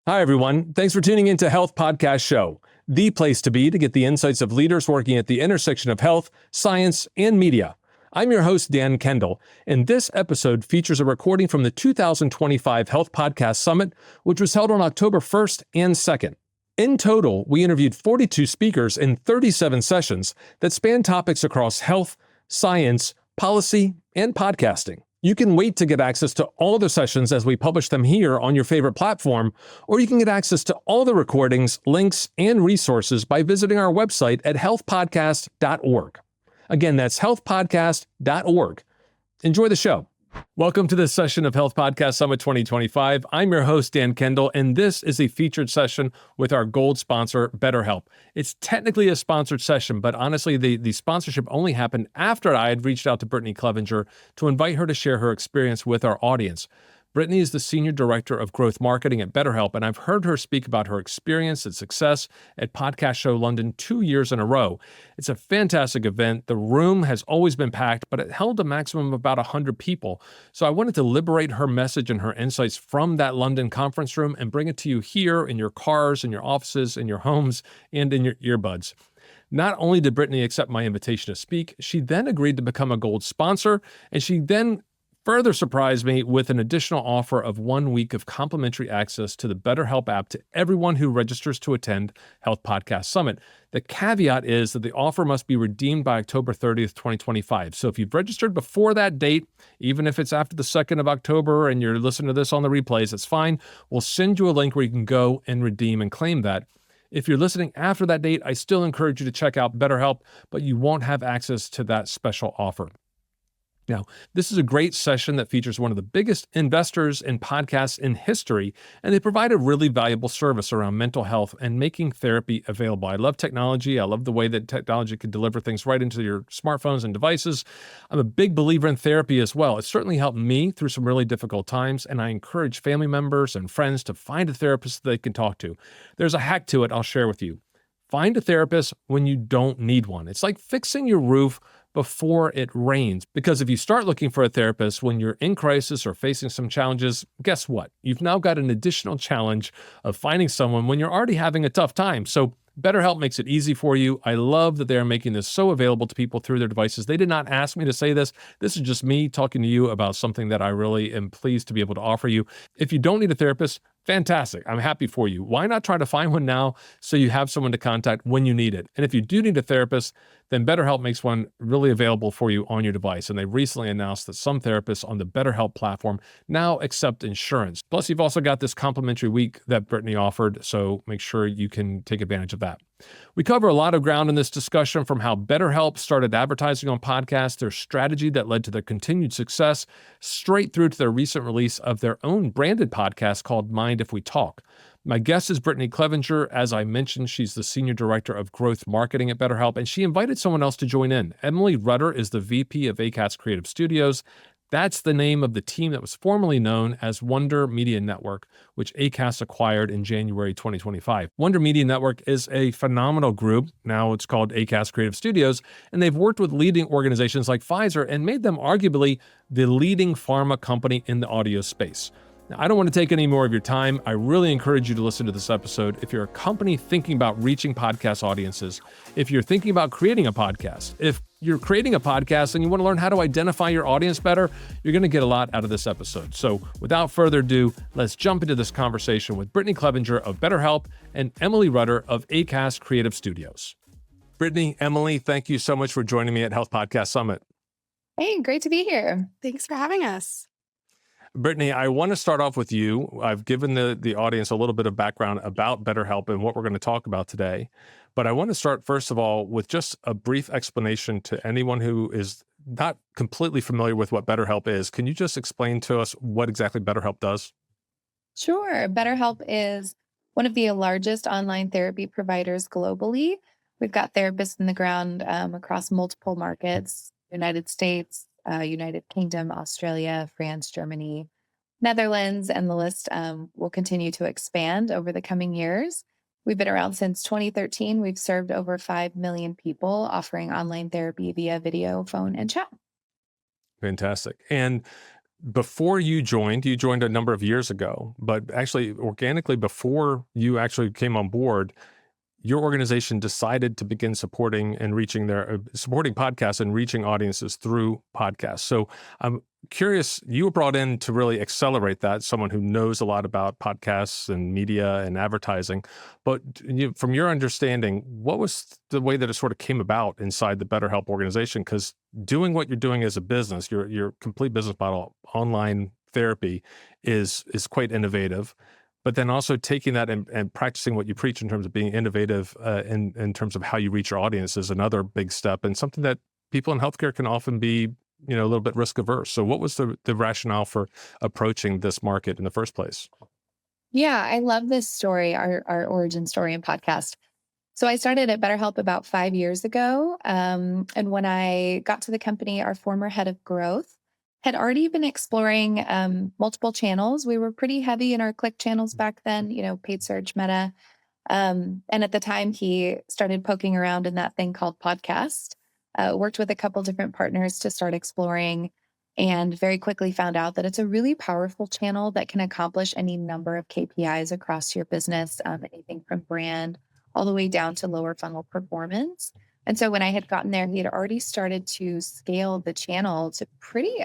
Hi, everyone. Thanks for tuning into Health Podcast Show, the place to be to get the insights of leaders working at the intersection of health, science, and media. I'm your host, Dan Kendall, and this episode features a recording from the 2025 Health Podcast Summit, which was held on October 1st and 2nd. In total, we interviewed 42 speakers in 37 sessions that span topics across health, science, policy, and podcasting. You can wait to get access to all the sessions as we publish them here on your favorite platform, or you can get access to all the recordings, links, and resources by visiting our website at healthpodcast.org. Again, that's healthpodcast.org. Enjoy the show. Welcome to this session of Health Podcast Summit 2025. I'm your host, Dan Kendall, and this is a featured session with our gold sponsor, BetterHelp. It's technically a sponsored session, but honestly, the sponsorship only happened after I had reached out to Brittany Clevenger to invite her to share her experience with our audience. Brittany is the Senior Director of Growth Marketing at BetterHelp, and I've heard her speak about her experience and success at Podcast Show London 2 years in a row. It's a fantastic event. The room has always been packed, but it held a maximum of about 100 people. So I wanted to liberate her message and her insights from that London conference room and bring it to you here in your cars, in your offices, in your homes, and in your earbuds. Not only did Brittany accept my invitation to speak, she then agreed to become a gold sponsor, and she then further surprised me with an additional offer of 1 week of complimentary access to the BetterHelp app to everyone who registers to attend Health Podcast Summit. The caveat is that the offer must be redeemed by October 30th, 2025. So if you've registered before that date, even if it's after the 2nd of October and you're listening to this on the replays, it's fine. We'll send you a link where you can go and redeem and claim that. If you're listening after that date, I still encourage you to check out BetterHelp, but you won't have access to that special offer. Now, this is a great session that features one of the biggest investors in podcasts in history, and they provide a really valuable service around mental health and making therapy available. I love technology. I love the way that technology can deliver things right into your smartphones and devices. I'm a big believer in therapy as well. It's certainly helped me through some really difficult times, and I encourage family members and friends to find a therapist that they can talk to. There's a hack to it I'll share with you. Find a therapist when you don't need one. It's like fixing your roof before it rains. Because if you start looking for a therapist when you're in crisis or facing some challenges, guess what? You've now got an additional challenge of finding someone when you're already having a tough time. So BetterHelp makes it easy for you. I love that they're making this so available to people through their devices. They did not ask me to say this. This is just me talking to you about something that I really am pleased to be able to offer you. If you don't need a therapist, fantastic. I'm happy for you. Why not try to find one now so you have someone to contact when you need it? And if you do need a therapist, then BetterHelp makes one really available for you on your device. And they recently announced that some therapists on the BetterHelp platform now accept insurance. Plus, you've also got this complimentary week that Brittany offered, so make sure you can take advantage of that. We cover a lot of ground in this discussion, from how BetterHelp started advertising on podcasts, their strategy that led to their continued success, straight through to their recent release of their own branded podcast called Mind If We Talk. My guest is Brittany Clevenger. As I mentioned, she's the Senior Director of Growth Marketing at BetterHelp, and she invited someone else to join in. Emily Rutter is the VP of ACAST Creative Studios. That's the name of the team that was formerly known as Wonder Media Network, which ACAST acquired in January 2025. Wonder Media Network is a phenomenal group. Now it's called ACAST Creative Studios, and they've worked with leading organizations like Pfizer and made them arguably the leading pharma company in the audio space. Now, I don't want to take any more of your time. I really encourage you to listen to this episode. If you're a company thinking about reaching podcast audiences, if you're thinking about creating a podcast, if you're creating a podcast and you want to learn how to identify your audience better, you're going to get a lot out of this episode. So without further ado, let's jump into this conversation with Brittany Clevenger of BetterHelp and Emily Rutter of ACAST Creative Studios. Brittany, Emily, thank you so much for joining me at Health Podcast Summit. Hey, great to be here. Thanks for having us. Brittany, I want to start off with you. I've given the audience a little bit of background about BetterHelp and what we're going to talk about today. But I want to start, first of all, with just a brief explanation to anyone who is not completely familiar with what BetterHelp is. Can you just explain to us what exactly BetterHelp does? Sure. BetterHelp is one of the largest online therapy providers globally. We've got therapists in the ground across multiple markets: United States, United Kingdom, Australia, France, Germany, Netherlands, and the list will continue to expand over the coming years. We've been around since 2013. We've served over 5 million people, offering online therapy via video, phone, and chat. Fantastic. And before you joined a number of years ago, but actually organically before you actually came on board, your organization decided to begin supporting podcasts and reaching audiences through podcasts. So I'm curious, you were brought in to really accelerate that, someone who knows a lot about podcasts and media and advertising. But from your understanding, what was the way that it sort of came about inside the BetterHelp organization? Because doing what you're doing as a business, your complete business model, online therapy, is quite innovative. But then also taking that and practicing what you preach in terms of being innovative in terms of how you reach your audience is another big step, and something that people in healthcare can often be, a little bit risk averse. So what was the rationale for approaching this market in the first place? Yeah, I love this story, our origin story and podcast. So I started at BetterHelp about 5 years ago. And when I got to the company, our former head of growth had already been exploring multiple channels. We were pretty heavy in our click channels back then, paid search, Meta. And at the time, he started poking around in that thing called podcast, worked with a couple different partners to start exploring, and very quickly found out that it's a really powerful channel that can accomplish any number of KPIs across your business, anything from brand all the way down to lower funnel performance. And so when I had gotten there, he had already started to scale the channel to pretty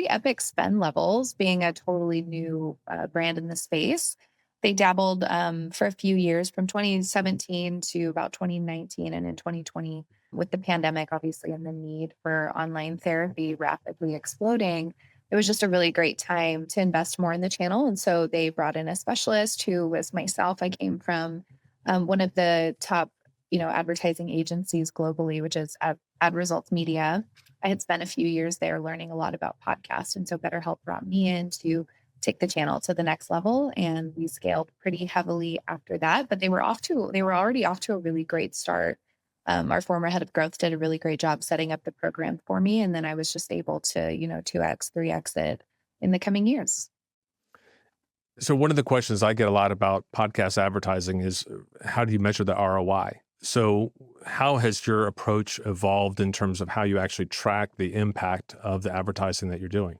epic spend levels, being a totally new brand in the space. They dabbled for a few years from 2017 to about 2019, and in 2020, with the pandemic, obviously, and the need for online therapy rapidly exploding, it was just a really great time to invest more in the channel. And so they brought in a specialist who was myself. I came from one of the top, advertising agencies globally, which is Ad Results Media. I had spent a few years there learning a lot about podcasts. And so BetterHelp brought me in to take the channel to the next level. And we scaled pretty heavily after that, but they were already off to a really great start. Our former head of growth did a really great job setting up the program for me. And then I was just able to, 2x, 3x it in the coming years. So one of the questions I get a lot about podcast advertising is, how do you measure the ROI? So how has your approach evolved in terms of how you actually track the impact of the advertising that you're doing?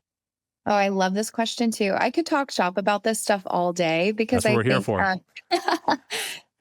Oh, I love this question too. I could talk shop about this stuff all day because That's what I we're here think for.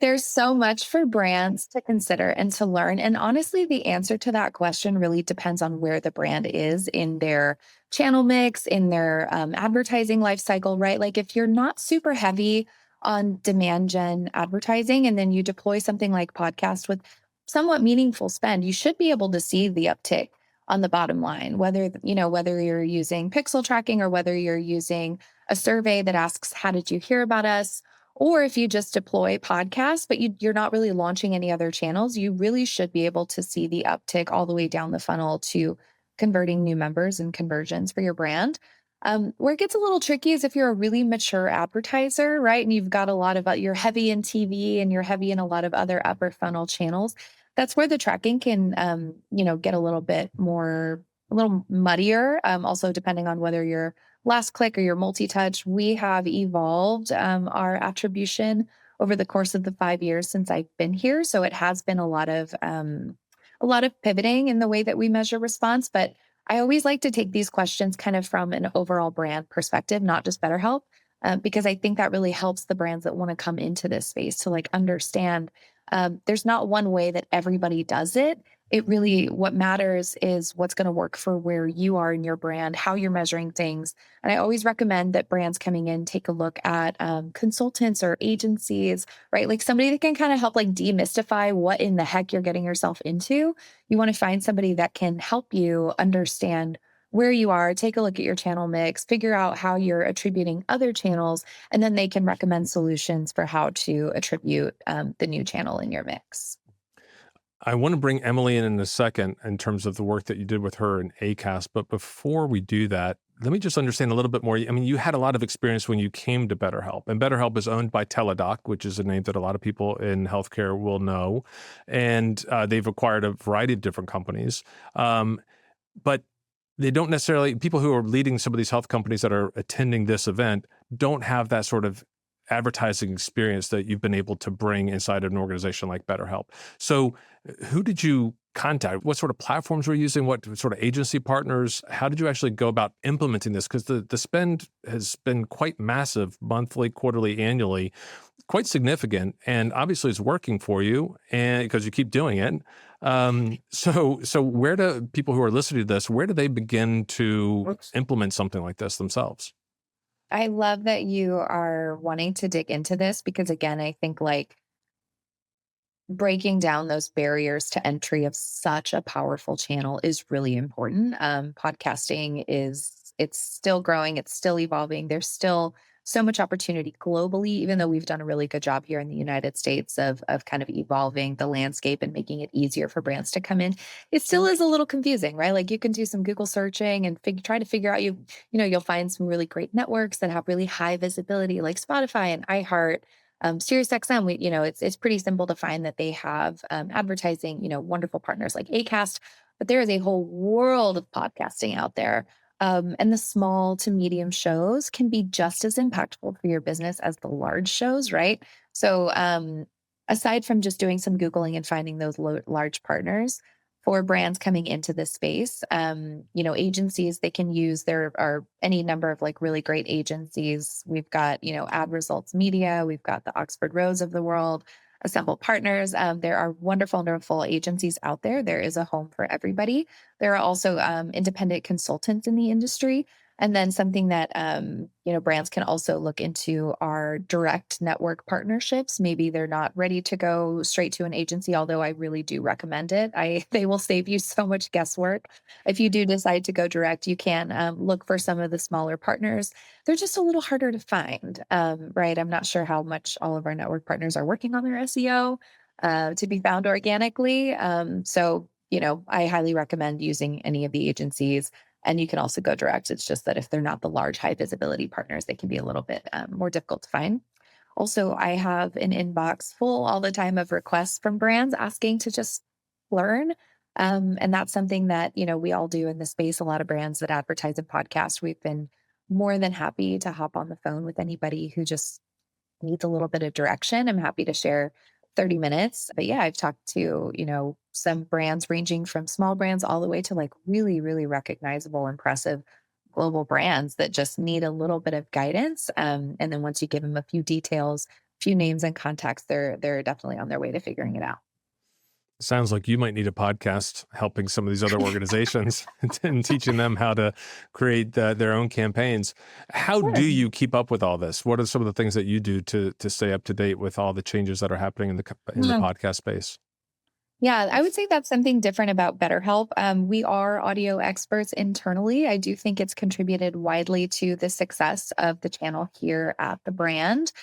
there's so much for brands to consider and to learn. And honestly, the answer to that question really depends on where the brand is in their channel mix, in their advertising life cycle, right? Like if you're not super heavy on demand gen advertising and then you deploy something like podcast with somewhat meaningful spend, you should be able to see the uptick on the bottom line, whether you're using pixel tracking or whether you're using a survey that asks, how did you hear about us? Or if you just deploy podcasts, but you're not really launching any other channels, you really should be able to see the uptick all the way down the funnel to converting new members and conversions for your brand. Where it gets a little tricky is if you're a really mature advertiser, right? And you've got a lot of, you're heavy in TV and you're heavy in a lot of other upper funnel channels. That's where the tracking can, get a little muddier. Also, depending on whether you're last click or your multi-touch, we have evolved our attribution over the course of the 5 years since I've been here. So it has been a lot of pivoting in the way that we measure response. But I always like to take these questions kind of from an overall brand perspective, not just BetterHelp, because I think that really helps the brands that want to come into this space to understand there's not one way that everybody does it. What matters is what's going to work for where you are in your brand, how you're measuring things. And I always recommend that brands coming in take a look at consultants or agencies, right? Like somebody that can kind of help demystify what in the heck you're getting yourself into. You want to find somebody that can help you understand where you are, take a look at your channel mix, figure out how you're attributing other channels, and then they can recommend solutions for how to attribute the new channel in your mix. I want to bring Emily in a second in terms of the work that you did with her in ACAST. But before we do that, let me just understand a little bit more. I mean, you had a lot of experience when you came to BetterHelp, and BetterHelp is owned by Teladoc, which is a name that a lot of people in healthcare will know. And they've acquired a variety of different companies. But they don't necessarily, people who are leading some of these health companies that are attending this event don't have that sort of advertising experience that you've been able to bring inside an organization like BetterHelp. So who did you contact? What sort of platforms were you using? What sort of agency partners? How did you actually go about implementing this? Because the spend has been quite massive, monthly, quarterly, annually, quite significant, and obviously it's working for you, and because you keep doing it. So where do people who are listening to this, where do they begin to implement something like this themselves? I love that you are wanting to dig into this because, again, I think like breaking down those barriers to entry of such a powerful channel is really important. Podcasting it's still growing, it's still evolving. There's still so much opportunity globally, even though we've done a really good job here in the United States of kind of evolving the landscape and making it easier for brands to come in. It still is a little confusing, right? Like you can do some Google searching and try to figure out you'll find some really great networks that have really high visibility, like Spotify and iHeart. SiriusXM, it's pretty simple to find that they have advertising, wonderful partners like Acast, but there is a whole world of podcasting out there. And the small to medium shows can be just as impactful for your business as the large shows, right? So, aside from just doing some Googling and finding those large partners for brands coming into this space, agencies, they can use, there are any number of like really great agencies. We've got, Ad Results Media, we've got the Oxford Rose of the world, Assemble Partners. There are wonderful, wonderful agencies out there. There is a home for everybody. There are also independent consultants in the industry. And then something that brands can also look into are direct network partnerships. Maybe they're not ready to go straight to an agency, although I really do recommend it. They will save you so much guesswork. If you do decide to go direct, you can look for some of the smaller partners. They're just a little harder to find, right? I'm not sure how much all of our network partners are working on their SEO to be found organically. I highly recommend using any of the agencies. And you can also go direct. It's just that if they're not the large, high visibility partners, they can be a little bit more difficult to find. Also, I have an inbox full all the time of requests from brands asking to just learn. And that's something that, we all do in the space. A lot of brands that advertise in podcasts, we've been more than happy to hop on the phone with anybody who just needs a little bit of direction. I'm happy to share 30 minutes. But yeah, I've talked to, some brands ranging from small brands all the way to like really, really recognizable, impressive global brands that just need a little bit of guidance. And then once you give them a few details, few names and contacts, they're definitely on their way to figuring it out. Sounds like you might need a podcast helping some of these other organizations and teaching them how to create their own campaigns. How do Sure. you keep up with all this? What are some of the things that you do to stay up to date with all the changes that are happening in the podcast space? Yeah, I would say that's something different about BetterHelp. We are audio experts internally. I do think it's contributed widely to the success of the channel here at the brand.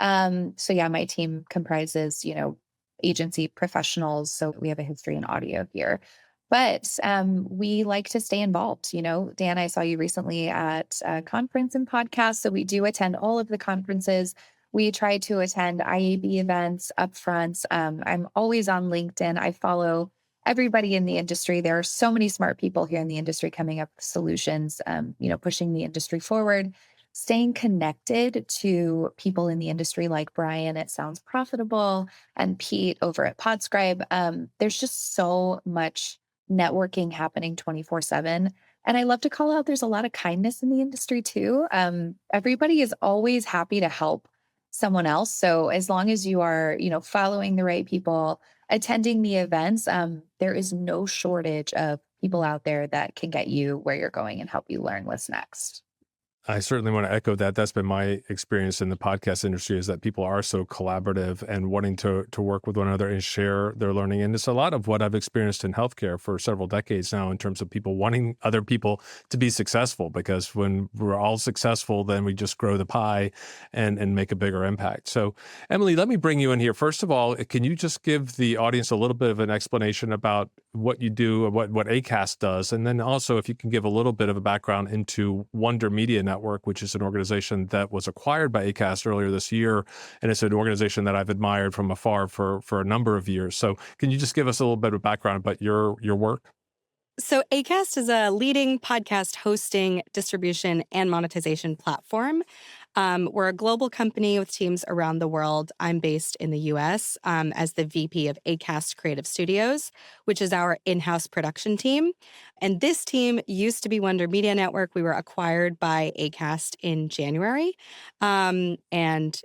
So yeah, my team comprises, agency professionals. So we have a history in audio here. But we like to stay involved. Dan, I saw you recently at a conference and podcast. So we do attend all of the conferences. We try to attend IAB events upfront. I'm always on LinkedIn. I follow everybody in the industry. There are so many smart people here in the industry coming up with solutions, pushing the industry forward, staying connected to people in the industry like Brian at Sounds Profitable and Pete over at Podscribe. There's just so much networking happening 24/7. And I love to call out there's a lot of kindness in the industry too. Everybody is always happy to help someone else. So as long as you are, following the right people, attending the events, there is no shortage of people out there that can get you where you're going and help you learn what's next. I certainly want to echo that. That's been my experience in the podcast industry, is that people are so collaborative and wanting to work with one another and share their learning. And it's a lot of what I've experienced in healthcare for several decades now, in terms of people wanting other people to be successful, because when we're all successful, then we just grow the pie and make a bigger impact. So Emily, let me bring you in here. First of all, can you just give the audience a little bit of an explanation about what you do, what Acast does? And then also, if you can give a little bit of a background into Wonder Media Network, which is an organization that was acquired by Acast earlier this year. And it's an organization that I've admired from afar for a number of years. So can you just give us a little bit of background about your work? So Acast is a leading podcast hosting, distribution, and monetization platform. We're a global company with teams around the world. I'm based in the US as the VP of Acast Creative Studios, which is our in-house production team. And this team used to be Wonder Media Network. We were acquired by Acast in January. And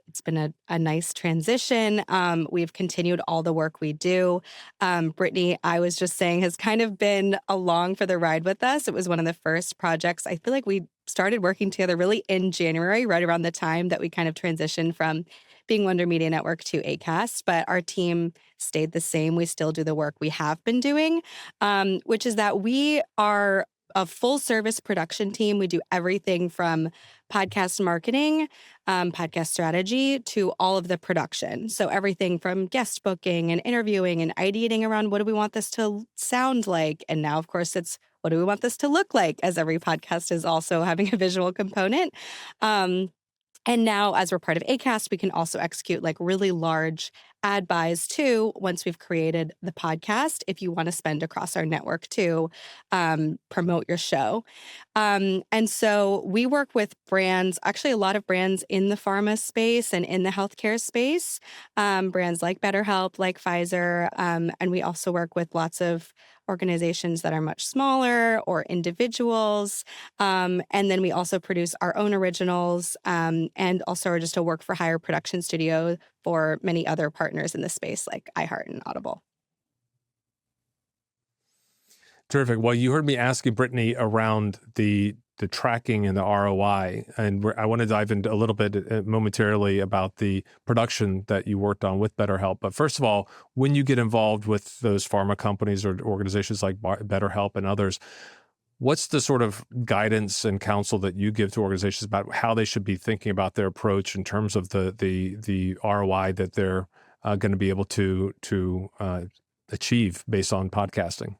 it's been a nice transition. We've continued all the work we do. Brittany, I was just saying, has kind of been along for the ride with us. It was one of the first projects. I feel like we started working together really in January, right around the time that we kind of transitioned from being Wonder Media Network to Acast. But our team stayed the same. We still do the work we have been doing, which is that we are a full service production team. We do everything from podcast marketing, podcast strategy to all of the production. So everything from guest booking and interviewing and ideating around what do we want this to sound like. And now, of course, it's what do we want this to look like, as every podcast is also having a visual component. And now, as we're part of Acast, we can also execute like really large ad buys too, once we've created the podcast, if you want to spend across our network to promote your show. And so we work with brands, actually a lot of brands in the pharma space and in the healthcare space, brands like BetterHelp, like Pfizer. And we also work with lots of organizations that are much smaller or individuals. And then we also produce our own originals and also are just a work for hire production studio for many other partners in the space like iHeart and Audible. Terrific. Well, you heard me asking Brittany around the tracking and the ROI, and I want to dive into a little bit momentarily about the production that you worked on with BetterHelp. But first of all, when you get involved with those pharma companies or organizations like BetterHelp and others, what's the sort of guidance and counsel that you give to organizations about how they should be thinking about their approach in terms of the ROI that they're going to be able to achieve based on podcasting?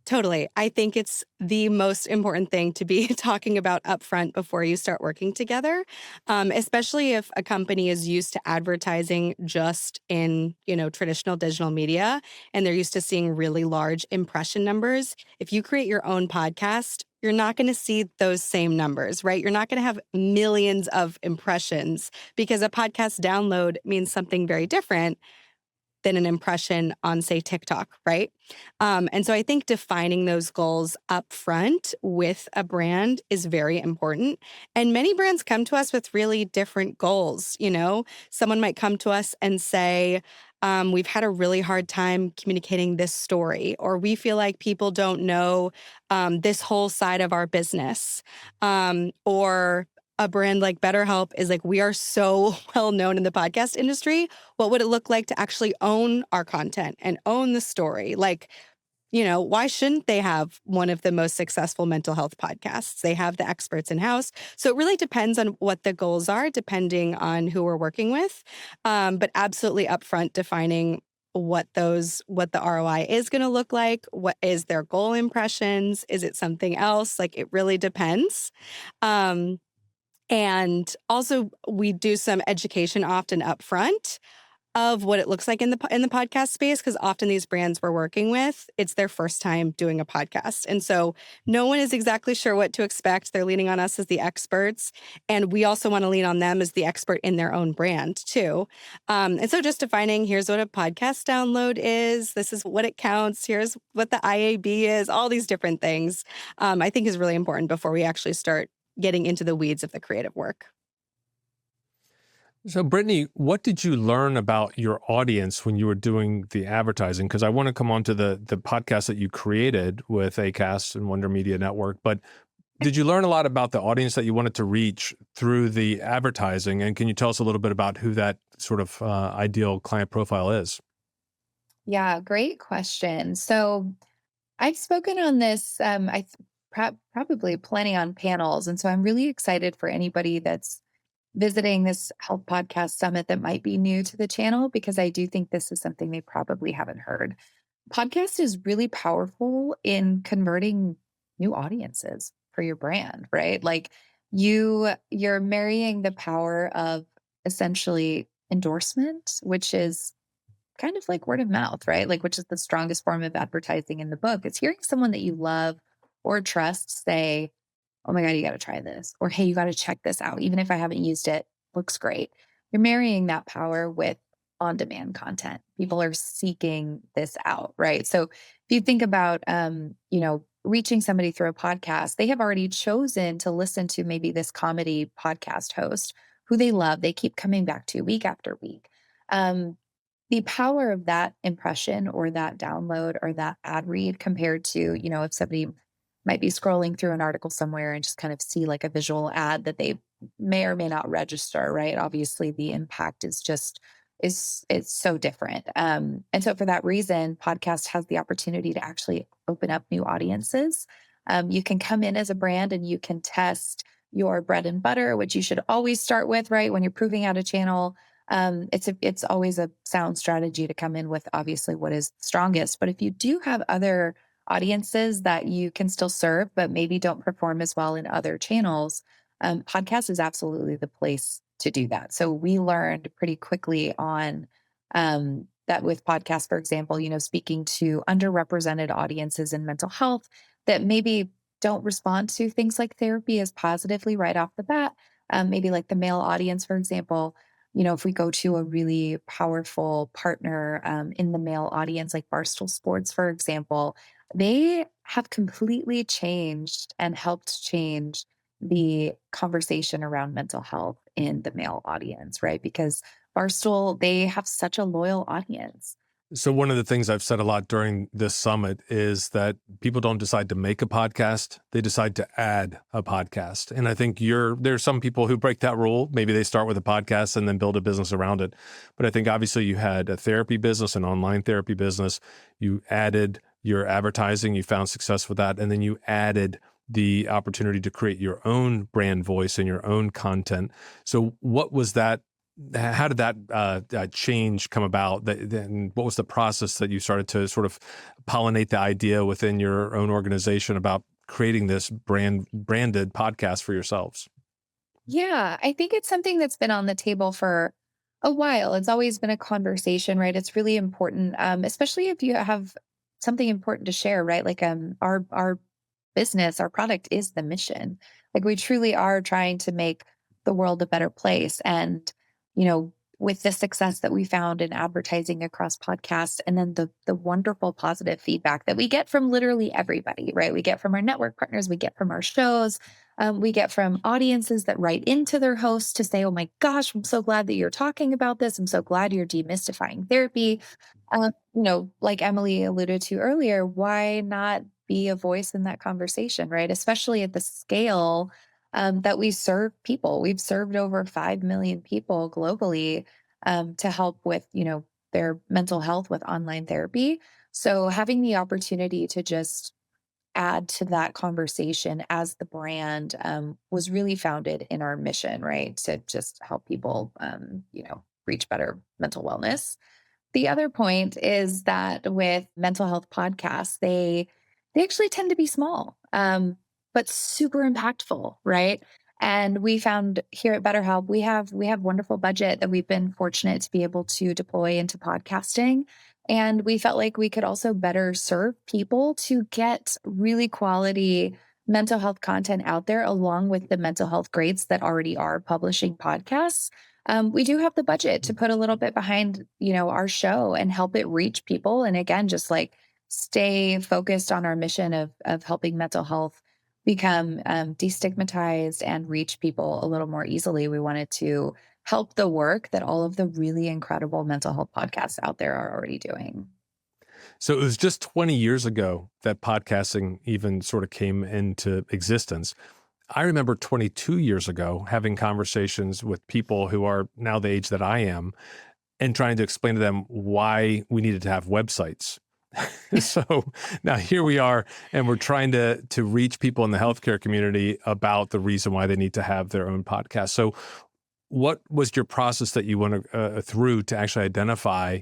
Totally. I think it's the most important thing to be talking about upfront before you start working together, especially if a company is used to advertising just in, traditional digital media, and they're used to seeing really large impression numbers. If you create your own podcast, you're not going to see those same numbers, right? You're not going to have millions of impressions because a podcast download means something very different than an impression on, say, TikTok, right? And so I think defining those goals up front with a brand is very important. And many brands come to us with really different goals. Someone might come to us and say, we've had a really hard time communicating this story, or we feel like people don't know this whole side of our business, or a brand like BetterHelp is like, we are so well known in the podcast industry. What would it look like to actually own our content and own the story? Like, why shouldn't they have one of the most successful mental health podcasts? They have the experts in-house. So it really depends on what the goals are, depending on who we're working with. But absolutely upfront defining what the ROI is going to look like. What is their goal impressions? Is it something else? Like, it really depends. And also, we do some education often upfront of what it looks like in the podcast space, because often these brands we're working with, it's their first time doing a podcast. And so no one is exactly sure what to expect. They're leaning on us as the experts. And we also want to lean on them as the expert in their own brand too. And so just defining, here's what a podcast download is. This is what it counts. Here's what the IAB is. All these different things, I think is really important before we actually start getting into the weeds of the creative work. So, Brittany, what did you learn about your audience when you were doing the advertising? Because I want to come on to the podcast that you created with Acast and Wonder Media Network, but did you learn a lot about the audience that you wanted to reach through the advertising? And can you tell us a little bit about who that sort of ideal client profile is? Yeah, great question. So I've spoken on this, probably plenty on panels. And so I'm really excited for anybody that's visiting this health podcast summit that might be new to the channel, because I do think this is something they probably haven't heard. Podcast is really powerful in converting new audiences for your brand, right? Like you're marrying the power of essentially endorsement, which is kind of like word of mouth, right? Like, which is the strongest form of advertising in the book. It's hearing someone that you love or trust say, oh my God, you got to try this. Or, hey, you got to check this out. Even if I haven't used it, looks great. You're marrying that power with on-demand content. People are seeking this out, right? So if you think about, reaching somebody through a podcast, they have already chosen to listen to maybe this comedy podcast host who they love. They keep coming back to week after week. Um, the power of that impression or that download or that ad read compared to, if somebody might be scrolling through an article somewhere and just kind of see like a visual ad that they may or may not register, right? Obviously, the impact is it's so different. And so for that reason, podcast has the opportunity to actually open up new audiences. You can come in as a brand and you can test your bread and butter, which you should always start with, right? When you're proving out a channel, it's always a sound strategy to come in with obviously what is strongest. But if you do have other audiences that you can still serve, but maybe don't perform as well in other channels, podcast is absolutely the place to do that. So we learned pretty quickly on that with podcasts, for example, speaking to underrepresented audiences in mental health that maybe don't respond to things like therapy as positively right off the bat. Maybe like the male audience, for example, if we go to a really powerful partner in the male audience, like Barstool Sports, for example, they have completely changed and helped change the conversation around mental health in the male audience, right? Because Barstool, they have such a loyal audience. So one of the things I've said a lot during this summit is that people don't decide to make a podcast, they decide to add a podcast. And I think there's some people who break that rule. Maybe they start with a podcast and then build a business around it. But I think obviously you had a therapy business, an online therapy business. You added your advertising, you found success with that, and then you added the opportunity to create your own brand voice and your own content. So what was that? How did that change come about? Then what was the process that you started to sort of pollinate the idea within your own organization about creating this branded podcast for yourselves? Yeah, I think it's something that's been on the table for a while. It's always been a conversation, right? It's really important, especially if you have something important to share, right? Like our business, our product is the mission. Like we truly are trying to make the world a better place. And, with the success that we found in advertising across podcasts and then the wonderful positive feedback that we get from literally everybody, right? We get from our network partners, we get from our shows, we get from audiences that write into their hosts to say, oh my gosh, I'm so glad that you're talking about this. I'm so glad you're demystifying therapy. Like Emily alluded to earlier, why not be a voice in that conversation, right? Especially at the scale that we serve people. We've served over 5 million people globally to help with, their mental health with online therapy. So having the opportunity to just add to that conversation as the brand was really founded in our mission, right? To just help people, reach better mental wellness. The other point is that with mental health podcasts, they actually tend to be small, but super impactful, right? And we found here at BetterHelp, we have wonderful budget that we've been fortunate to be able to deploy into podcasting. And we felt like we could also better serve people to get really quality mental health content out there, along with the mental health greats that already are publishing podcasts. We do have the budget to put a little bit behind, our show and help it reach people. And again, just like stay focused on our mission of helping mental health become destigmatized and reach people a little more easily. We wanted to help the work that all of the really incredible mental health podcasts out there are already doing. So it was just 20 years ago that podcasting even sort of came into existence. I remember 22 years ago having conversations with people who are now the age that I am and trying to explain to them why we needed to have websites. So now here we are, and we're trying to reach people in the healthcare community about the reason why they need to have their own podcast. So what was your process that you went through to actually identify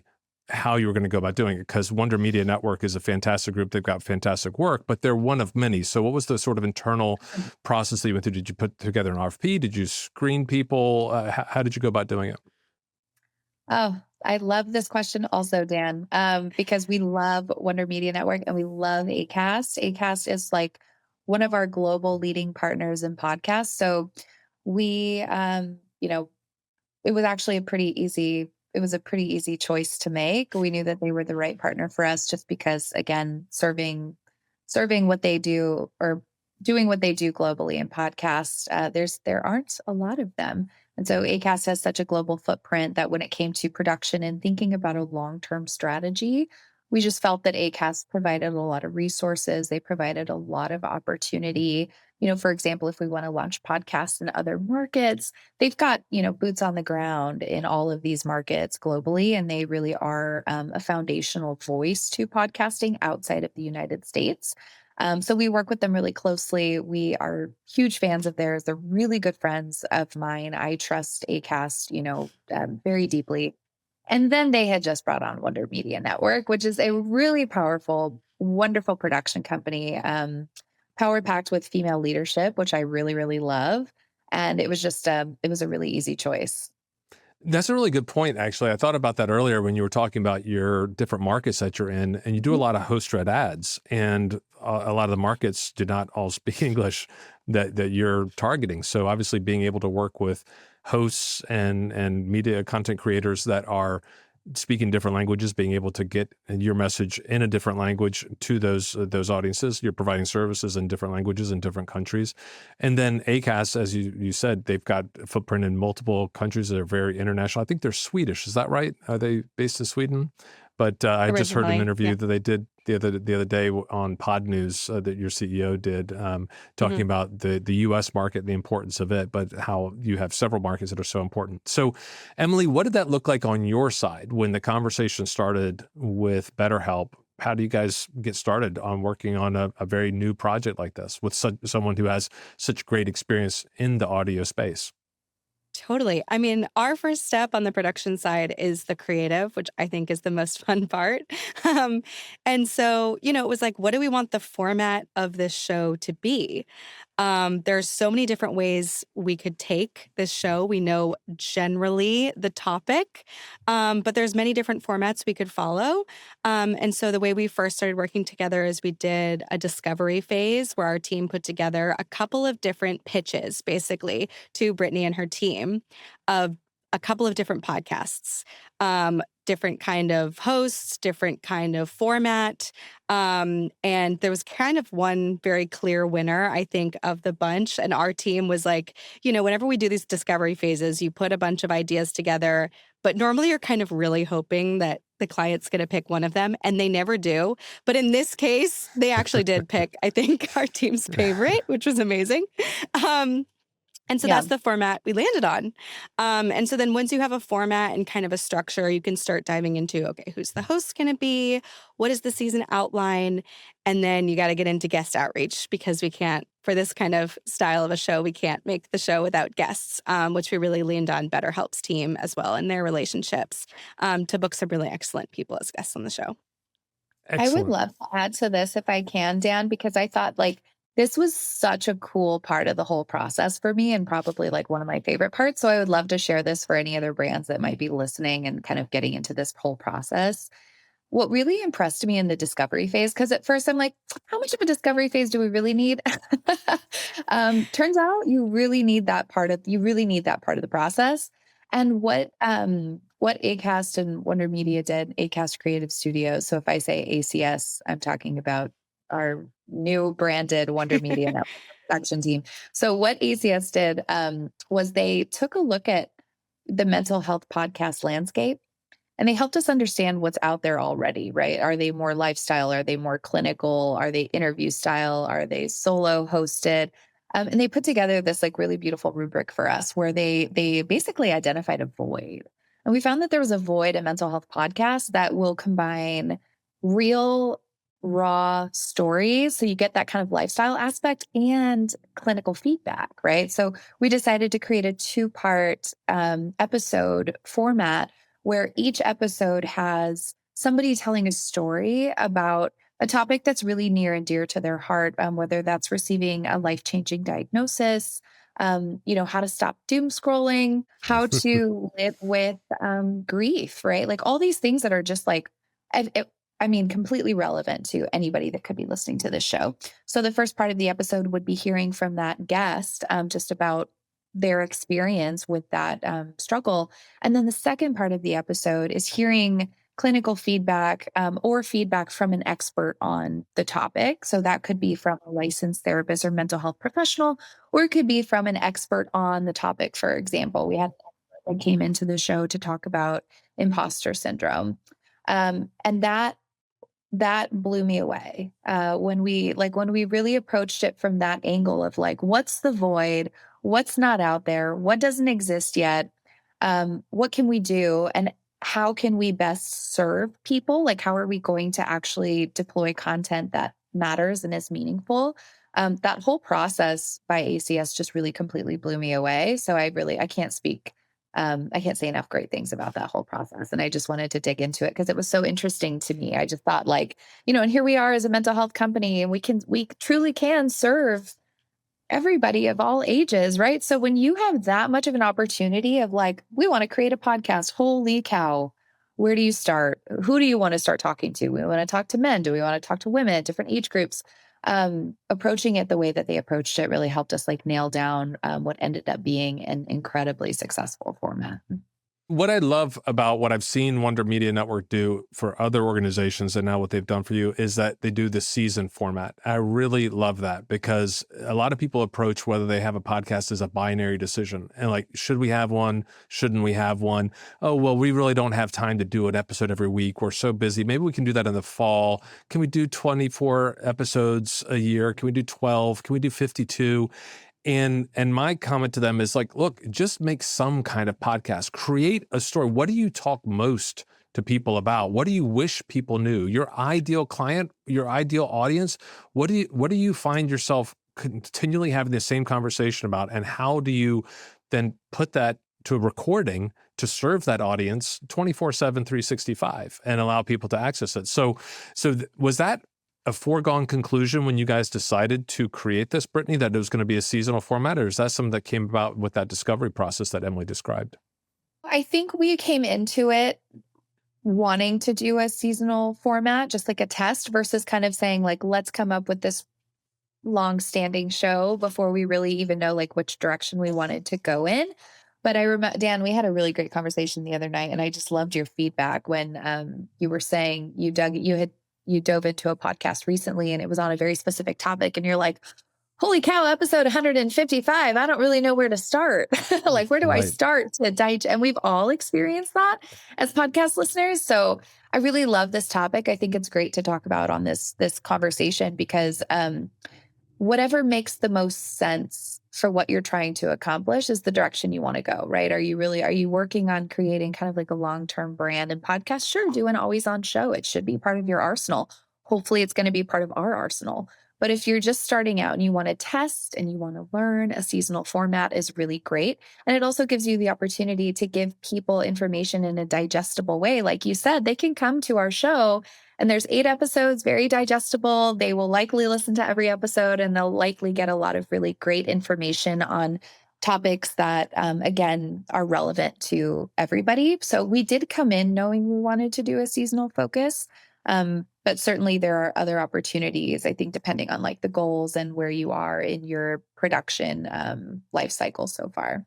how you were going to go about doing it? Because Wonder Media Network is a fantastic group. They've got fantastic work, but they're one of many. So what was the sort of internal process that you went through? Did you put together an RFP? Did you screen people? How did you go about doing it? Oh, I love this question also, Dan, because we love Wonder Media Network and we love ACAST. ACAST is like one of our global leading partners in podcasts. So we, it was actually it was a pretty easy choice to make. We knew that they were the right partner for us just because, again, serving what they do or doing what they do globally in podcasts, there aren't a lot of them. And so Acast has such a global footprint that when it came to production and thinking about a long-term strategy, we just felt that Acast provided a lot of resources. They provided a lot of opportunity. For example, if we want to launch podcasts in other markets, they've got, boots on the ground in all of these markets globally, and they really are a foundational voice to podcasting outside of the United States. So we work with them really closely. We are huge fans of theirs. They're really good friends of mine. I trust Acast, very deeply. And then they had just brought on Wonder Media Network, which is a really powerful, wonderful production company, power packed with female leadership, which I really, really love. And it was just, it was a really easy choice. That's a really good point, actually. I thought about that earlier when you were talking about your different markets that you're in, and you do a lot of host-read ads, and a lot of the markets do not all speak English that you're targeting. So obviously being able to work with hosts and media content creators that are speaking different languages, being able to get your message in a different language to those audiences. You're providing services in different languages in different countries. And then Acast, as you said, they've got a footprint in multiple countries that are very international. I think they're Swedish. Is that right? Are they based in Sweden? But I just heard an interview that they did the other day on Pod News that your CEO did, talking about the U.S. market and the importance of it, but how you have several markets that are so important. So, Emily, what did that look like on your side when the conversation started with BetterHelp? How do you guys get started on working on a very new project like this with someone who has such great experience in the audio space? Totally. I mean, our first step on the production side is the creative, which I think is the most fun part. And so, it was like, what do we want the format of this show to be? There's so many different ways we could take this show. We know generally the topic, but there's many different formats we could follow. And so the way we first started working together is we did a discovery phase where our team put together a couple of different pitches, basically, to Brittany and her team of a couple of different podcasts, different kind of hosts, different kind of format. And there was kind of one very clear winner, I think, of the bunch. And our team was like, whenever we do these discovery phases, you put a bunch of ideas together, but normally you're kind of really hoping that the client's going to pick one of them, and they never do. But in this case, they actually did pick, I think, our team's favorite, which was amazing. And so that's the format we landed on. And so then once you have a format and kind of a structure, you can start diving into, okay, who's the host going to be? What is the season outline? And then you got to get into guest outreach, because we can't, for this kind of style of a show, we can't make the show without guests, which we really leaned on BetterHelp's team as well and their relationships to book some really excellent people as guests on the show. Excellent. I would love to add to this if I can, Dan, because I thought this was such a cool part of the whole process for me, and probably one of my favorite parts. So I would love to share this for any other brands that might be listening and kind of getting into this whole process. What really impressed me in the discovery phase, because at first I'm like, how much of a discovery phase do we really need? Turns out you really need that part of the process. And what Acast and Wonder Media did, Acast Creative Studios. So if I say ACS, I'm talking about our new branded Wonder Media Network production team. So what ACS did was they took a look at the mental health podcast landscape, and they helped us understand what's out there already, right? Are they more lifestyle? Are they more clinical? Are they interview style? Are they solo hosted? And they put together this really beautiful rubric for us where they basically identified a void. And we found that there was a void in mental health podcasts that will combine real raw stories. So you get that kind of lifestyle aspect and clinical feedback, right? So we decided to create a 2-part episode format where each episode has somebody telling a story about a topic that's really near and dear to their heart, whether that's receiving a life-changing diagnosis, how to stop doom scrolling, how to live with grief, right? All these things that are just completely relevant to anybody that could be listening to this show. So the first part of the episode would be hearing from that guest just about their experience with that struggle. And then the second part of the episode is hearing clinical feedback or feedback from an expert on the topic. So that could be from a licensed therapist or mental health professional, or it could be from an expert on the topic. For example, we had that came into the show to talk about imposter syndrome. And that blew me away when we really approached it from that angle of like, what's the void? What's not out there? What doesn't exist yet? What can we do? And how can we best serve people? Like, how are we going to actually deploy content that matters and is meaningful? That whole process by ACS just really completely blew me away. So I can't speak. I can't say enough great things about that whole process. And I just wanted to dig into it because it was so interesting to me. I just thought like, and here we are as a mental health company, and we truly can serve everybody of all ages, right? So when you have that much of an opportunity of like, we want to create a podcast, holy cow, where do you start? Who do you want to start talking to? We want to talk to men. Do we want to talk to women at different age groups? Approaching it the way that they approached it really helped us like nail down what ended up being an incredibly successful format. What I love about what I've seen Wonder Media Network do for other organizations and now what they've done for you is that they do the season format. I really love that because a lot of people approach whether they have a podcast as a binary decision. And like, should we have one? Shouldn't we have one? Oh, well, we really don't have time to do an episode every week. We're so busy. Maybe we can do that in the fall. Can we do 24 episodes a year? Can we do 12? Can we do 52? And my comment to them is like, look, just make some kind of podcast, create a story. What do you talk most to people about? What do you wish people knew? Your ideal client, your ideal audience, what do you find yourself continually having the same conversation about? And how do you then put that to a recording to serve that audience 24/7, 365 and allow people to access it? So was that a foregone conclusion when you guys decided to create this, Brittany, that it was going to be a seasonal format, or is that something that came about with that discovery process that Emily described? I think we came into it wanting to do a seasonal format, just like a test versus kind of saying like, let's come up with this long-standing show before we really even know like which direction we wanted to go in. But I remember, Dan, we had a really great conversation the other night, and I just loved your feedback when you were saying you dove into a podcast recently and it was on a very specific topic. And you're like, holy cow, episode 155. I don't really know where to start. Like, where do I start to digest? And we've all experienced that as podcast listeners. So I really love this topic. I think it's great to talk about on this conversation because whatever makes the most sense for what you're trying to accomplish is the direction you want to go, right? Are you working on creating kind of like a long-term brand and podcast? Sure, do an always on show. It should be part of your arsenal. Hopefully it's going to be part of our arsenal. But if you're just starting out and you want to test and you want to learn, a seasonal format is really great. And it also gives you the opportunity to give people information in a digestible way. Like you said, they can come to our show and there's 8 episodes, very digestible. They will likely listen to every episode and they'll likely get a lot of really great information on topics that, again, are relevant to everybody. So we did come in knowing we wanted to do a seasonal focus. But certainly there are other opportunities, I think, depending on like the goals and where you are in your production life cycle so far.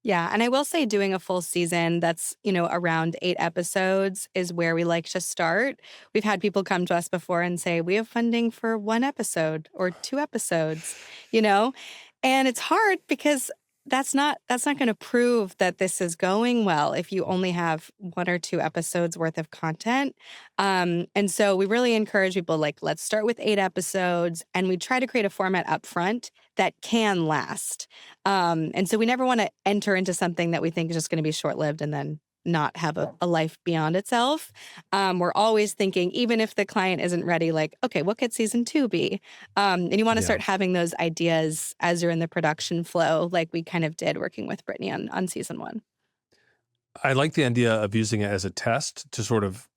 Yeah. And I will say doing a full season that's, around 8 episodes is where we like to start. We've had people come to us before and say, we have funding for 1 episode or 2 episodes, and it's hard because that's not going to prove that this is going well if you only have 1 or 2 episodes worth of content. And so we really encourage people like, let's start with 8 episodes, and we try to create a format up front that can last. And so we never want to enter into something that we think is just going to be short-lived and then not have a life beyond itself. We're always thinking, even if the client isn't ready, like, okay, what could season 2 be? And you want to start having those ideas as you're in the production flow, like we kind of did working with Brittany on season 1. I like the idea of using it as a test to sort of,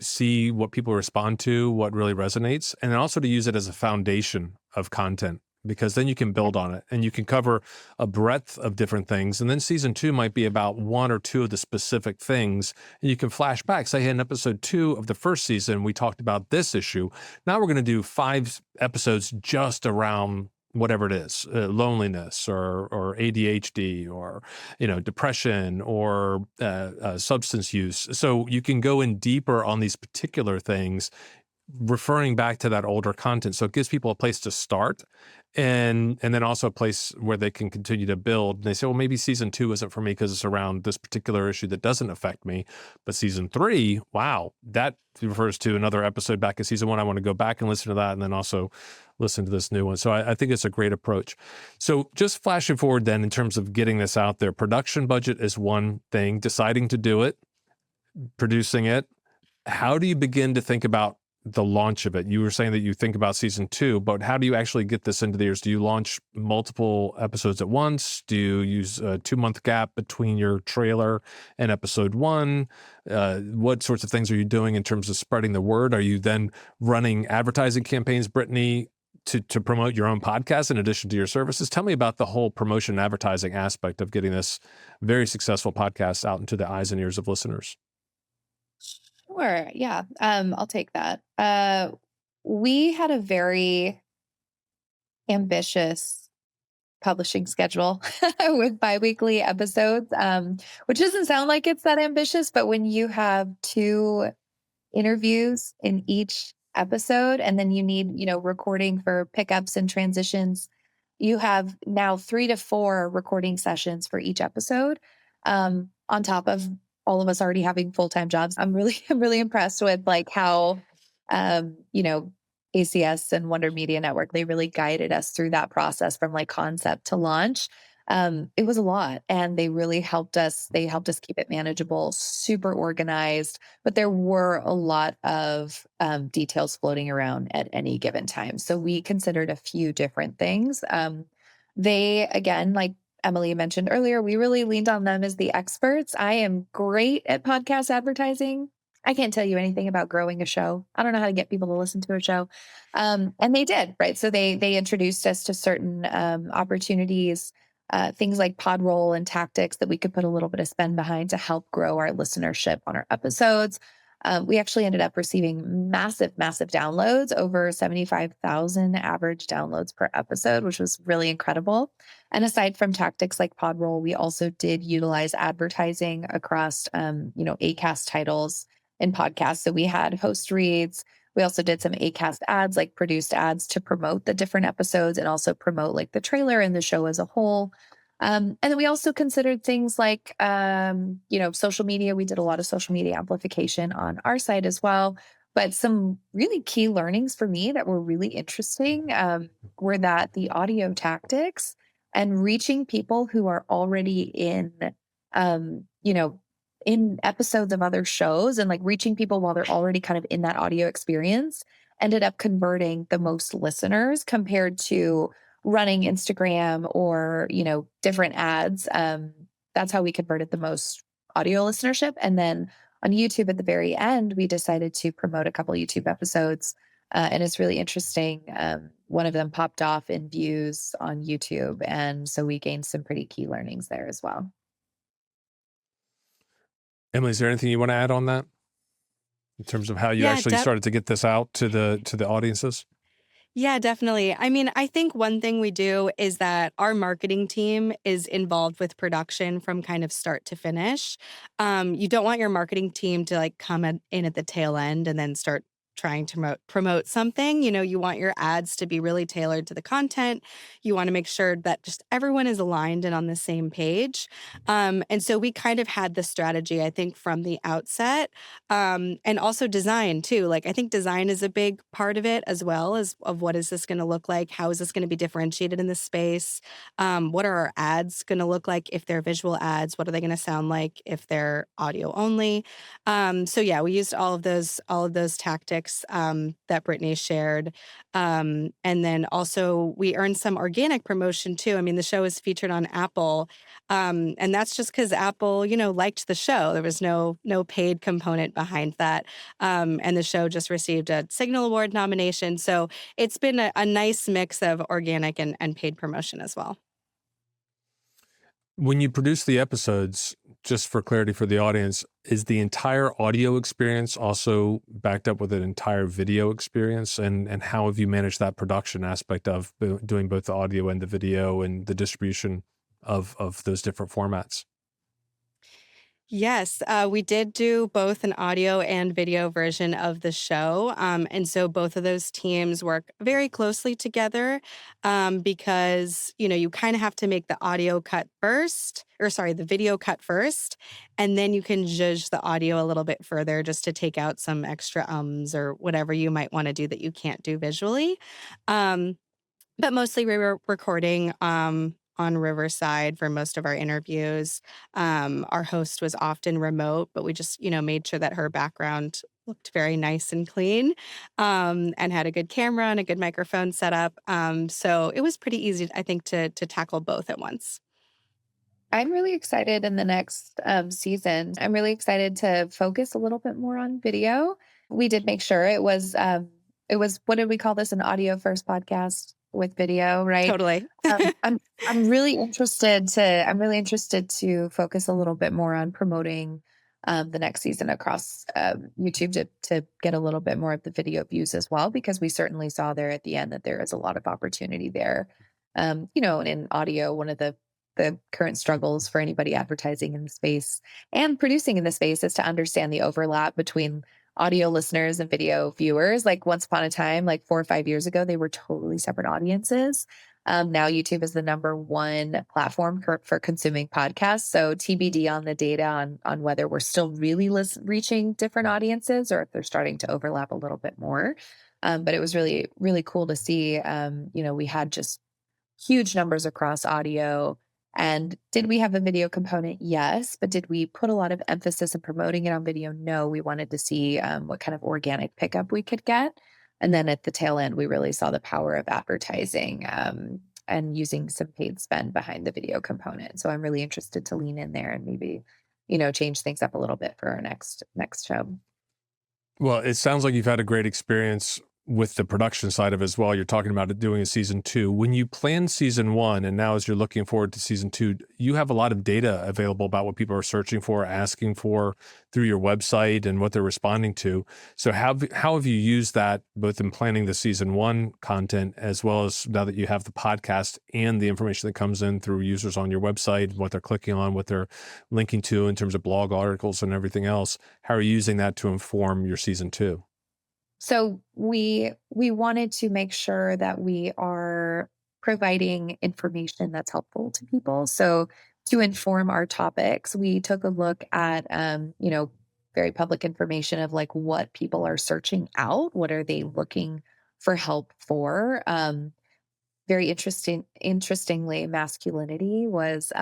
see what people respond to, what really resonates, and then also to use it as a foundation of content because then you can build on it and you can cover a breadth of different things. And then season 2 might be about one or two of the specific things. And you can flash back. Say in episode 2 of the first season, we talked about this issue. Now we're going to do 5 episodes just around whatever it is, loneliness or ADHD or, depression or substance use. So you can go in deeper on these particular things, referring back to that older content. So it gives people a place to start and then also a place where they can continue to build. And they say, well, maybe season 2 isn't for me because it's around this particular issue that doesn't affect me. But season 3, wow, that refers to another episode back in season 1. I want to go back and listen to that and then also listen to this new one. So I think it's a great approach. So just flashing forward then in terms of getting this out there, production budget is one thing, deciding to do it, producing it. How do you begin to think about the launch of it? You were saying that you think about season 2, but how do you actually get this into the ears? Do you launch multiple episodes at once? Do you use a 2-month gap between your trailer and episode 1? What sorts of things are you doing in terms of spreading the word? Are you then running advertising campaigns, Brittany, to promote your own podcast in addition to your services? Tell me about the whole promotion and advertising aspect of getting this very successful podcast out into the eyes and ears of listeners. Sure. Yeah. I'll take that. We had a very ambitious publishing schedule with biweekly episodes, which doesn't sound like it's that ambitious, but when you have 2 interviews in each episode, and then you need, recording for pickups and transitions, you have now 3 to 4 recording sessions for each episode, on top of all of us already having full-time jobs. I'm really impressed with like how, ACS and Wonder Media Network, they really guided us through that process from like concept to launch. It was a lot, and they really helped us. They helped us keep it manageable, super organized, but there were a lot of details floating around at any given time. So we considered a few different things. They, again, like Emily mentioned earlier, we really leaned on them as the experts. I am great at podcast advertising. I can't tell you anything about growing a show. I don't know how to get people to listen to a show. And they did, right? So they introduced us to certain opportunities, things like pod roll and tactics that we could put a little bit of spend behind to help grow our listenership on our episodes. We actually ended up receiving massive downloads, over 75,000 average downloads per episode, which was really incredible. And aside from tactics like Podroll, we also did utilize advertising across, Acast titles and podcasts. So we had host reads. We also did some Acast ads, like produced ads to promote the different episodes and also promote like the trailer and the show as a whole. And then we also considered things like, social media. We did a lot of social media amplification on our side as well. But some really key learnings for me that were really interesting were that the audio tactics and reaching people who are already in, in episodes of other shows, and like reaching people while they're already kind of in that audio experience ended up converting the most listeners compared to running Instagram or, different ads. That's how we converted the most audio listenership. And then on YouTube at the very end, we decided to promote a couple YouTube episodes. And it's really interesting. One of them popped off in views on YouTube. And so we gained some pretty key learnings there as well. Emily, is there anything you want to add on that in terms of how you actually started to get this out to the audiences? Yeah, definitely. I mean, I think one thing we do is that our marketing team is involved with production from kind of start to finish. You don't want your marketing team to like come in at the tail end and then start trying to promote something. You want your ads to be really tailored to the content. You want to make sure that just everyone is aligned and on the same page. And so we kind of had the strategy, I think, from the outset. And also design too. Like, I think design is a big part of it as well, as of what is this going to look like? How is this going to be differentiated in this space? What are our ads going to look like if they're visual ads? What are they going to sound like if they're audio only? So yeah, we used all of those tactics that Brittany shared. And then also we earned some organic promotion too. I mean, the show is featured on Apple. And that's just because Apple, liked the show. There was no paid component behind that. And the show just received a Signal Award nomination. So it's been a nice mix of organic and paid promotion as well. When you produce the episodes, just for clarity for the audience, is the entire audio experience also backed up with an entire video experience? And how have you managed that production aspect of doing both the audio and the video and the distribution of those different formats? Yes, we did do both an audio and video version of the show. And so both of those teams work very closely together because, you kind of have to make the audio cut first, or sorry, the video cut first, and then you can judge the audio a little bit further just to take out some extra ums or whatever you might want to do that you can't do visually. Um, but mostly we were recording on Riverside for most of our interviews. Our host was often remote, but we just, made sure that her background looked very nice and clean, and had a good camera and a good microphone setup. So it was pretty easy, I think, to tackle both at once. I'm really excited in the next season. I'm really excited to focus a little bit more on video. We did make sure it was what did we call this? An audio first podcast with video, right? Totally. I'm really interested to focus a little bit more on promoting the next season across YouTube to get a little bit more of the video views as well, because we certainly saw there at the end that there is a lot of opportunity there. And in audio, one of the current struggles for anybody advertising in the space and producing in the space is to understand the overlap between audio listeners and video viewers. Like once upon a time, like 4 or 5 years ago, they were totally separate audiences. Now YouTube is the number one platform for consuming podcasts. So TBD on the data on whether we're still really reaching different audiences or if they're starting to overlap a little bit more. But it was really, really cool to see, we had just huge numbers across audio. And did we have a video component? Yes. But did we put a lot of emphasis on promoting it on video? No. We wanted to see what kind of organic pickup we could get. And then at the tail end, we really saw the power of advertising and using some paid spend behind the video component. So I'm really interested to lean in there and maybe, change things up a little bit for our next show. Well, it sounds like you've had a great experience with the production side of it as well. You're talking about it doing a season 2. When you plan season 1, and now as you're looking forward to season 2, you have a lot of data available about what people are searching for, asking for through your website and what they're responding to. So how have you used that both in planning the season 1 content, as well as now that you have the podcast and the information that comes in through users on your website, what they're clicking on, what they're linking to in terms of blog articles and everything else? How are you using that to inform your season 2? So we wanted to make sure that we are providing information that's helpful to people. So to inform our topics, we took a look at, very public information of like what people are searching out. What are they looking for help for? Very interestingly, masculinity was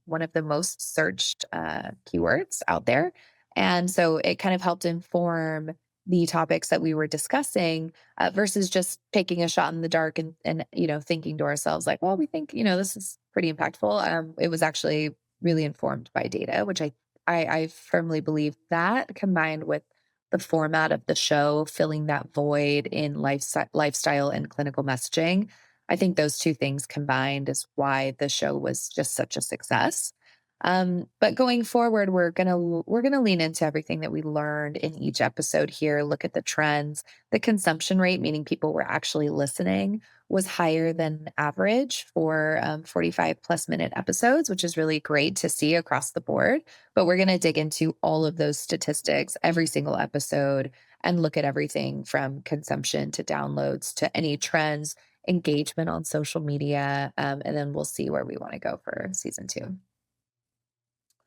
one of the most searched keywords out there. And so it kind of helped inform the topics that we were discussing versus just taking a shot in the dark and thinking to ourselves like, well, we think, this is pretty impactful. It was actually really informed by data, which I firmly believe that combined with the format of the show, filling that void in lifestyle and clinical messaging. I think those two things combined is why the show was just such a success. But going forward, we're gonna lean into everything that we learned in each episode here. Look at the trends. The consumption rate, meaning people were actually listening, was higher than average for 45 plus minute episodes, which is really great to see across the board. But we're gonna dig into all of those statistics every single episode and look at everything from consumption to downloads to any trends, engagement on social media, and then we'll see where we want to go for season 2.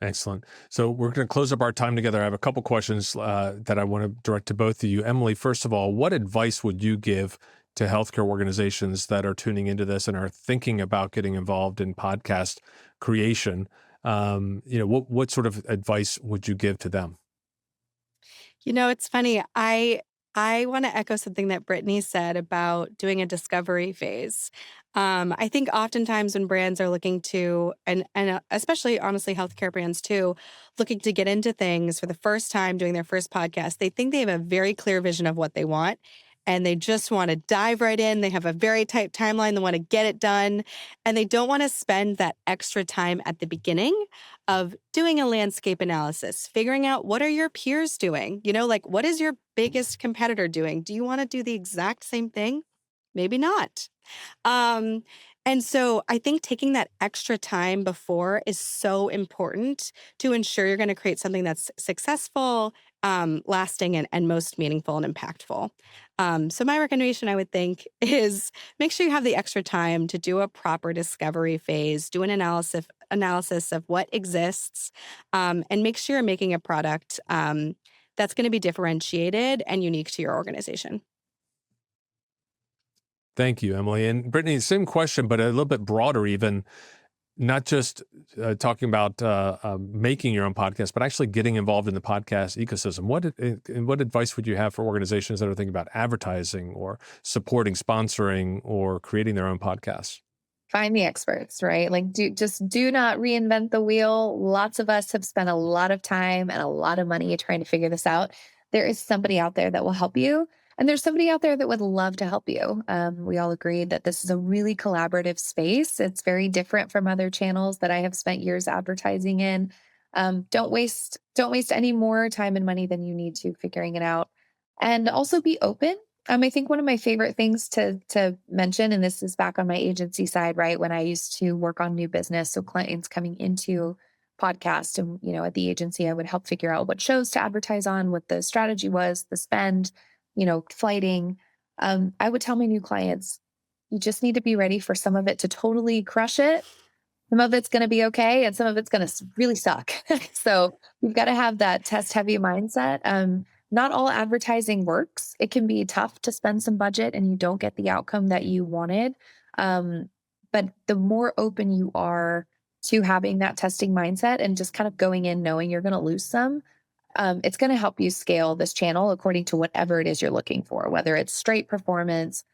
Excellent. So we're going to close up our time together. I have a couple questions that I want to direct to both of you. Emily, first of all, what advice would you give to healthcare organizations that are tuning into this and are thinking about getting involved in podcast creation? What sort of advice would you give to them? It's funny. I I want to echo something that Brittany said about doing a discovery phase. I think oftentimes when brands are looking to, and especially honestly healthcare brands too, looking to get into things for the first time, doing their first podcast, they think they have a very clear vision of what they want. And they just want to dive right in. They have a very tight timeline. They want to get it done. And they don't want to spend that extra time at the beginning of doing a landscape analysis, figuring out what are your peers doing? Like what is your biggest competitor doing? Do you want to do the exact same thing? Maybe not. Um, and so I think taking that extra time before is so important to ensure you're going to create something that's successful, lasting, and most meaningful and impactful. So my recommendation, I would think, is make sure you have the extra time to do a proper discovery phase, do an analysis of what exists, and make sure you're making a product that's going to be differentiated and unique to your organization. Thank you, Emily. And Brittany, same question, but a little bit broader even, not just talking about making your own podcast, but actually getting involved in the podcast ecosystem. What advice would you have for organizations that are thinking about advertising or supporting, sponsoring, or creating their own podcasts? Find the experts, right? Like do not reinvent the wheel. Lots of us have spent a lot of time and a lot of money trying to figure this out. There is somebody out there that will help you. And there's somebody out there that would love to help you. We all agreed that this is a really collaborative space. It's very different from other channels that I have spent years advertising in. Don't waste any more time and money than you need to figuring it out. And also be open. I think one of my favorite things to mention, and this is back on my agency side, right? When I used to work on new business, so clients coming into podcast and, at the agency, I would help figure out what shows to advertise on, what the strategy was, the spend, flighting. I would tell my new clients, you just need to be ready for some of it to totally crush it. Some of it's going to be okay. And some of it's going to really suck. So you've got to have that test heavy mindset. Not all advertising works. It can be tough to spend some budget and you don't get the outcome that you wanted. But the more open you are to having that testing mindset and just kind of going in knowing you're going to lose some, it's going to help you scale this channel according to whatever it is you're looking for, whether it's straight performance,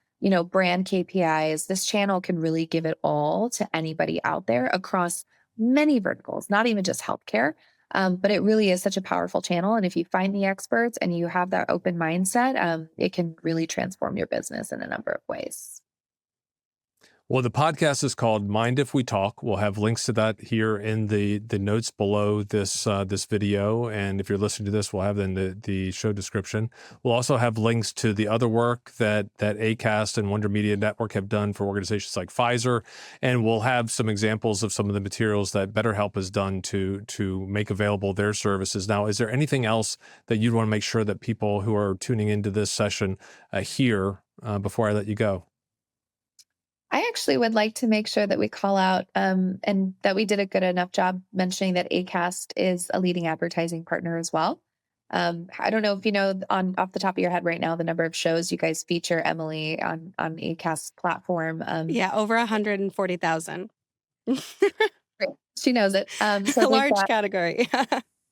brand KPIs. This channel can really give it all to anybody out there across many verticals, not even just healthcare. But it really is such a powerful channel. And if you find the experts and you have that open mindset, it can really transform your business in a number of ways. Well, the podcast is called Mind If We Talk. We'll have links to that here in the notes below this video. And if you're listening to this, we'll have in the show description. We'll also have links to the other work that Acast and Wonder Media Network have done for organizations like Pfizer. And we'll have some examples of some of the materials that BetterHelp has done to make available their services. Now, is there anything else that you'd want to make sure that people who are tuning into this session hear before I let you go? I actually would like to make sure that we call out and that we did a good enough job mentioning that Acast is a leading advertising partner as well. I don't know if you know off the top of your head right now the number of shows you guys feature, Emily, on Acast's platform. Yeah, over 140,000. She knows it. So a large category.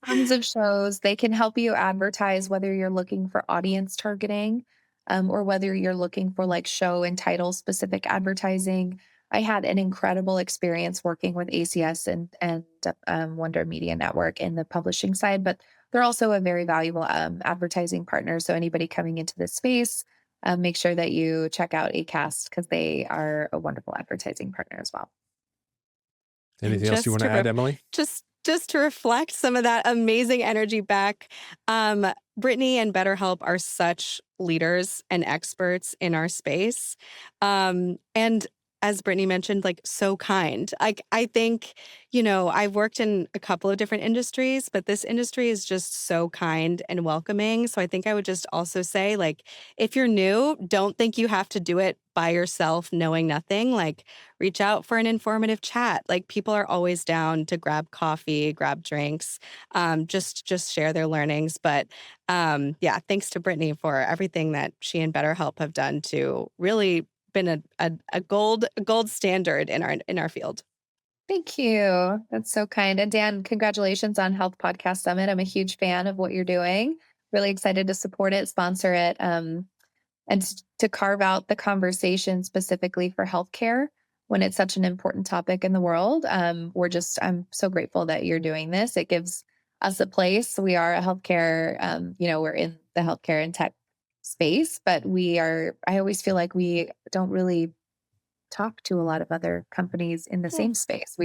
Tons of shows. They can help you advertise whether you're looking for audience targeting. Or whether you're looking for like show and title specific advertising. I had an incredible experience working with ACS and Wonder Media Network in the publishing side, but they're also a very valuable advertising partner. So anybody coming into this space, make sure that you check out Acast because they are a wonderful advertising partner as well. Anything else you want to add, Emily? Just to reflect some of that amazing energy back, Brittany and BetterHelp are such leaders and experts in our space. And as Brittany mentioned, like so kind. I think, I've worked in a couple of different industries, but this industry is just so kind and welcoming. So I think I would just also say, like, if you're new, don't think you have to do it by yourself, knowing nothing. Like, reach out for an informative chat. Like, people are always down to grab coffee, grab drinks, just share their learnings. But yeah, thanks to Brittany for everything that she and BetterHelp have done to really been a gold standard in our field. Thank you. That's so kind. And Dan, congratulations on Health Podcast Summit. I'm a huge fan of what you're doing. really excited to support it, sponsor it, and to carve out the conversation specifically for healthcare when it's such an important topic in the world. I'm so grateful that you're doing this. It gives us a place. We are a healthcare, we're in the healthcare and tech space, but I always feel like we don't really talk to a lot of other companies in the same space.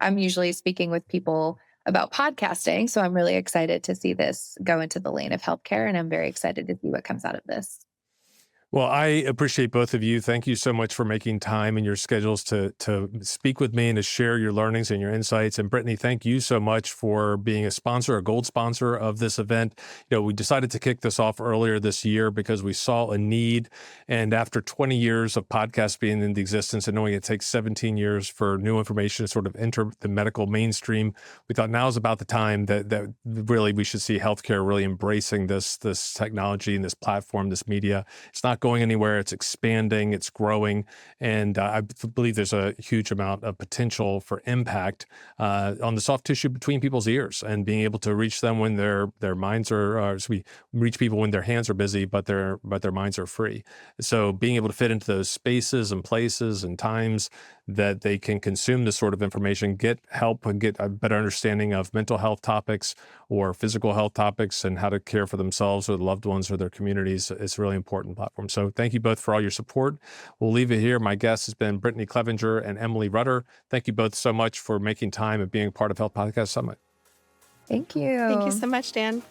I'm usually speaking with people about podcasting. So I'm really excited to see this go into the lane of healthcare. And I'm very excited to see what comes out of this. Well, I appreciate both of you. Thank you so much for making time in your schedules to speak with me and to share your learnings and your insights. And Brittany, thank you so much for being a gold sponsor of this event. We decided to kick this off earlier this year because we saw a need. And after 20 years of podcasts being in existence and knowing it takes 17 years for new information to sort of enter the medical mainstream, we thought now is about the time that really we should see healthcare really embracing this technology and this platform, this media. It's not going anywhere. It's expanding, it's growing. And I believe there's a huge amount of potential for impact on the soft tissue between people's ears and being able to reach them when their minds are, so we reach people when their hands are busy, but their minds are free. So being able to fit into those spaces and places and times that they can consume this sort of information, get help and get a better understanding of mental health topics or physical health topics and how to care for themselves or their loved ones or their communities. It's a really important platform. So thank you both for all your support. We'll leave it here. My guest has been Brittany Clevenger and Emily Rutter. Thank you both so much for making time and being a part of Health Podcast Summit. Thank you. Thank you so much, Dan.